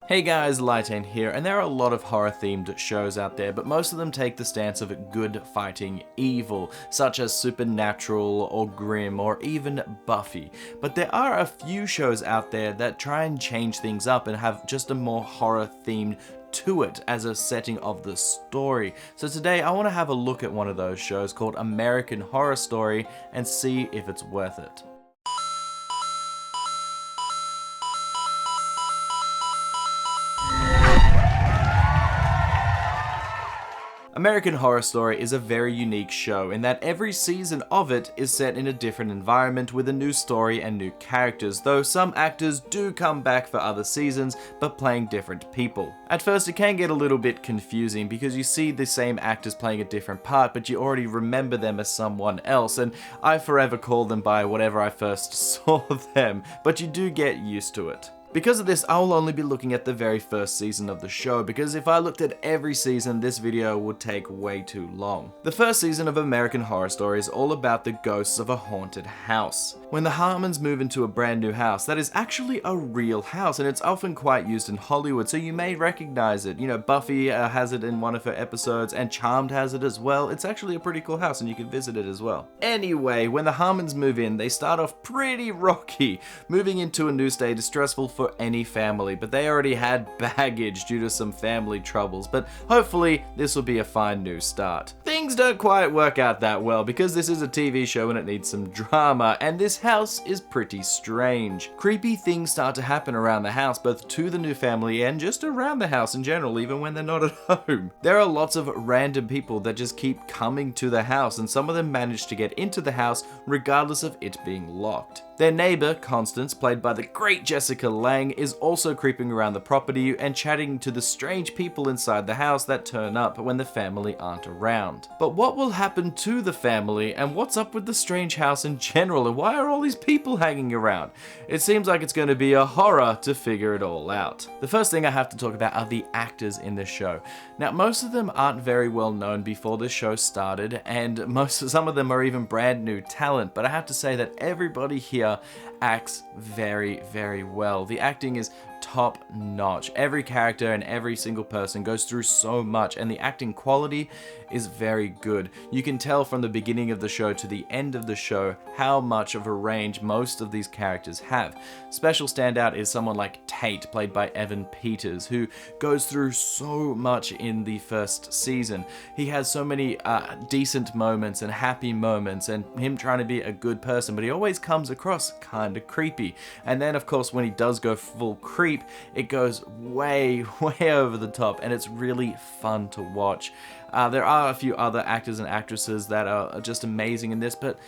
Hey guys, Lytane here, and there are a lot of horror-themed shows out there, but most of them take the stance of good fighting evil, such as Supernatural or Grimm or even Buffy. But there are a few shows out there that try and change things up and have just a more horror-themed to it as a setting of the story. So today I want to have a look at one of those shows called American Horror Story and see if it's worth it. American Horror Story is a very unique show in that every season of it is set in a different environment with a new story and new characters, though some actors do come back for other seasons but playing different people. At first it can get a little bit confusing because you see the same actors playing a different part but you already remember them as someone else, and I forever call them by whatever I first saw them, but you do get used to it. Because of this, I will only be looking at the very first season of the show, because if I looked at every season, this video would take way too long. The first season of American Horror Story is all about the ghosts of a haunted house. When the Harmons move into a brand new house, that is actually a real house, and it's often quite used in Hollywood, so you may recognize it. You know, Buffy has it in one of her episodes, and Charmed has it as well. It's actually a pretty cool house, and you can visit it as well. Anyway, when the Harmons move in, they start off pretty rocky. Moving into a new state is stressful for any family, but they already had baggage due to some family troubles, but hopefully this will be a fine new start. Things don't quite work out that well because this is a TV show and it needs some drama, and this house is pretty strange. Creepy things start to happen around the house, both to the new family and just around the house in general, even when they're not at home. There are lots of random people that just keep coming to the house, and some of them manage to get into the house regardless of it being locked. Their neighbor, Constance, played by the great Jessica Lange, is also creeping around the property and chatting to the strange people inside the house that turn up when the family aren't around. But what will happen to the family, and what's up with the strange house in general, and why are all these people hanging around? It seems like it's going to be a horror to figure it all out. The first thing I have to talk about are the actors in this show. Now, most of them aren't very well known before this show started, and some of them are even brand new talent, but I have to say that everybody here acts very, very well. The acting is top notch. Every character and every single person goes through so much, and the acting quality is very good. You can tell from the beginning of the show to the end of the show how much of a range most of these characters have. Special standout is someone like Tate, played by Evan Peters, who goes through so much in the first season. He has so many decent moments and happy moments and him trying to be a good person, but he always comes across kind of creepy. And then of course when he does go full creep, it goes way over the top, and it's really fun to watch. There are a few other actors and actresses that are just amazing in this, but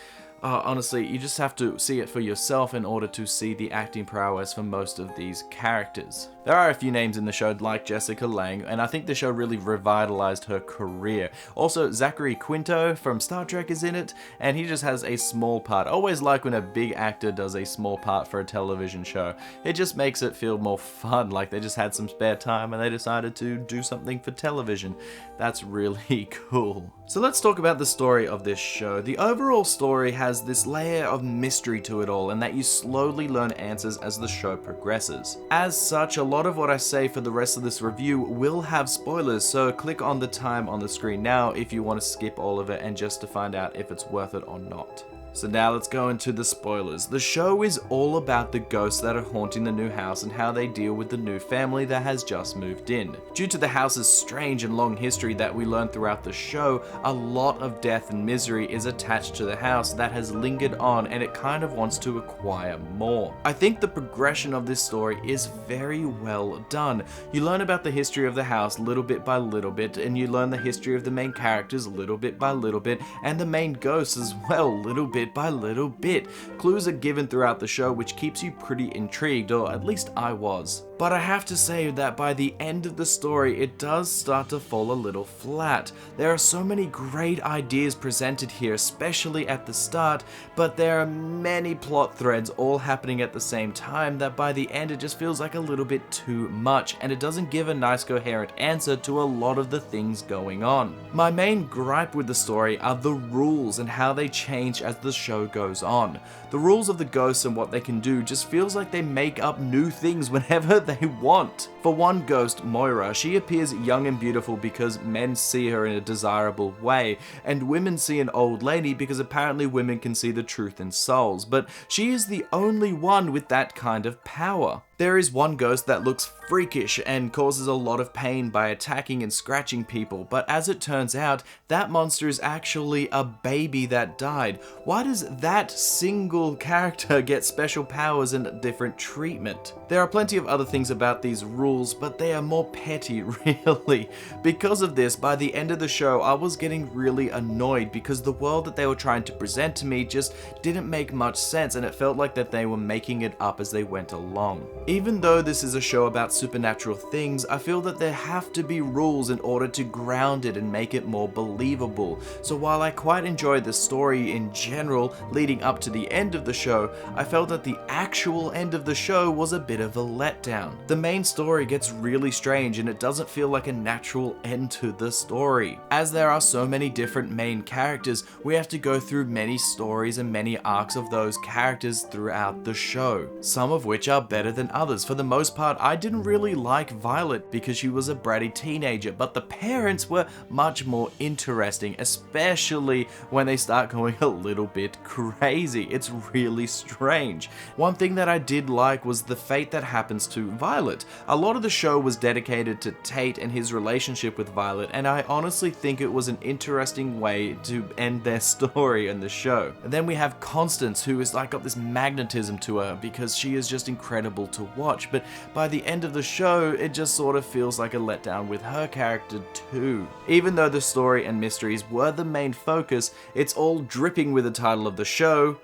honestly, you just have to see it for yourself in order to see the acting prowess for most of these characters. There are a few names in the show like Jessica Lange, and I think the show really revitalized her career. Also, Zachary Quinto from Star Trek is in it, and he just has a small part. I always like when a big actor does a small part for a television show. It just makes it feel more fun, like they just had some spare time and they decided to do something for television. That's really cool. So let's talk about the story of this show. The overall story has this layer of mystery to it all, and that you slowly learn answers as the show progresses. As such, a lot of what I say for the rest of this review will have spoilers, so click on the time on the screen now if you want to skip all of it and just to find out if it's worth it or not. So now let's go into the spoilers. The show is all about the ghosts that are haunting the new house and how they deal with the new family that has just moved in. Due to the house's strange and long history that we learn throughout the show, a lot of death and misery is attached to the house that has lingered on, and it kind of wants to acquire more. I think the progression of this story is very well done. You learn about the history of the house little bit by little bit, and you learn the history of the main characters little bit by little bit, and the main ghosts as well, little bit by little bit. Clues are given throughout the show which keeps you pretty intrigued, or at least I was. But I have to say that by the end of the story, it does start to fall a little flat. There are so many great ideas presented here, especially at the start, but there are many plot threads all happening at the same time that by the end it just feels like a little bit too much, and it doesn't give a nice coherent answer to a lot of the things going on. My main gripe with the story are the rules and how they change as the show goes on. The rules of the ghosts and what they can do just feels like they make up new things whenever they want. For one ghost, Moira, she appears young and beautiful because men see her in a desirable way, and women see an old lady because apparently women can see the truth in souls, but she is the only one with that kind of power. There is one ghost that looks freakish and causes a lot of pain by attacking and scratching people, but as it turns out, that monster is actually a baby that died. Why does that single character get special powers and different treatment? There are plenty of other things about these rules, but they are more petty, really. Because of this, by the end of the show, I was getting really annoyed because the world that they were trying to present to me just didn't make much sense, and it felt like that they were making it up as they went along. Even though this is a show about supernatural things, I feel that there have to be rules in order to ground it and make it more believable. So while I quite enjoyed the story in general leading up to the end of the show, I felt that the actual end of the show was a bit of a letdown. The main story gets really strange and it doesn't feel like a natural end to the story. As there are so many different main characters, we have to go through many stories and many arcs of those characters throughout the show, some of which are better than others. For the most part, I didn't really like Violet because she was a bratty teenager, but the parents were much more interesting, especially when they start going a little bit crazy. It's really strange. One thing that I did like was the fate that happens to Violet. A lot of the show was dedicated to Tate and his relationship with Violet, and I honestly think it was an interesting way to end their story in the show. And then we have Constance, who is like got this magnetism to her because she is just incredible to watch, but by the end of the show, it just sort of feels like a letdown with her character too. Even though the story and mysteries were the main focus, it's all dripping with the title of the show,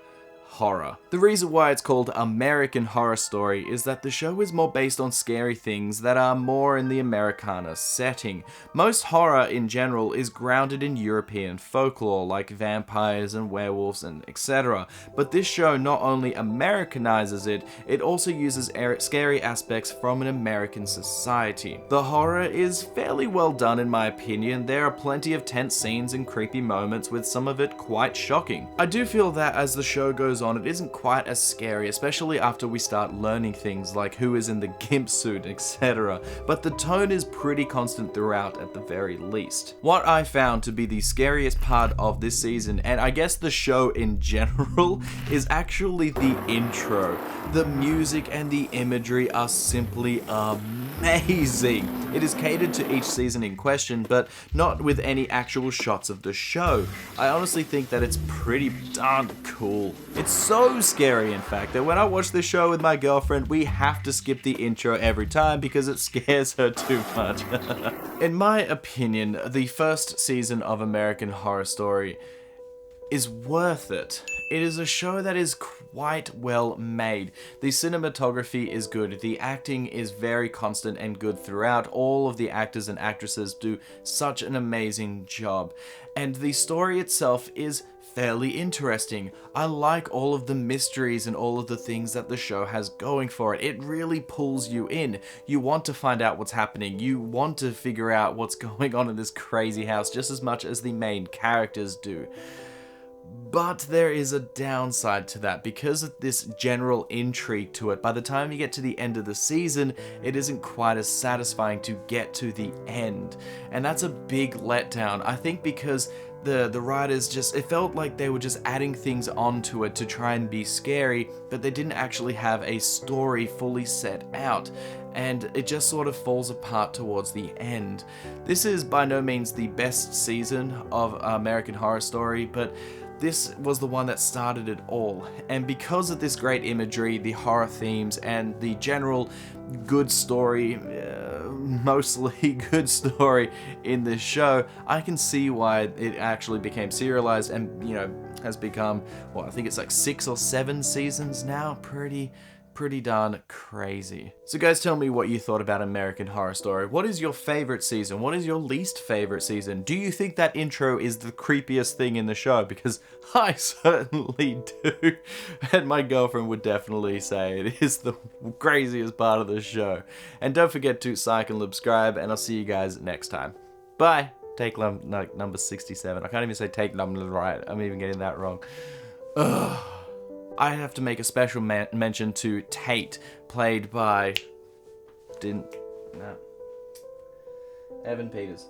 horror. The reason why it's called American Horror Story is that the show is more based on scary things that are more in the Americana setting. Most horror in general is grounded in European folklore like vampires and werewolves and etc. But this show not only Americanizes it, it also uses scary aspects from an American society. The horror is fairly well done in my opinion. There are plenty of tense scenes and creepy moments, with some of it quite shocking. I do feel that as the show goes on, it isn't quite as scary, especially after we start learning things like who is in the gimp suit, etc. But the tone is pretty constant throughout at the very least. What I found to be the scariest part of this season, and I guess the show in general, is actually the intro. The music and the imagery are simply amazing. It is catered to each season in question, but not with any actual shots of the show. I honestly think that it's pretty darn cool. It's so scary, in fact, that when I watch this show with my girlfriend, we have to skip the intro every time because it scares her too much. In my opinion, the first season of American Horror Story is worth it. It is a show that is quite well made. The cinematography is good, the acting is very constant and good throughout. All of the actors and actresses do such an amazing job, and the story itself is fairly interesting. I like all of the mysteries and all of the things that the show has going for it. It really pulls you in. You want to find out what's happening. You want to figure out what's going on in this crazy house just as much as the main characters do. But there is a downside to that. Because of this general intrigue to it, by the time you get to the end of the season, it isn't quite as satisfying to get to the end. And that's a big letdown. I think because the writers just, it felt like they were just adding things onto it to try and be scary, but they didn't actually have a story fully set out. And it just sort of falls apart towards the end. This is by no means the best season of American Horror Story, but this was the one that started it all. And because of this great imagery, the horror themes, and the general good story, mostly good story in this show, I can see why it actually became serialized and, you know, has become, well, I think it's like 6 or 7 seasons now. Pretty darn crazy. So guys, tell me what you thought about American Horror Story. What is your favorite season? What is your least favorite season? Do you think that intro is the creepiest thing in the show? Because I certainly do. And my girlfriend would definitely say it is the craziest part of the show. And don't forget to like and subscribe, and I'll see you guys next time. Bye. Take number 67. I can't even say take number right. I'm even getting that wrong. Ugh. I have to make a special mention to Tate, played by Didn't. No. Evan Peters.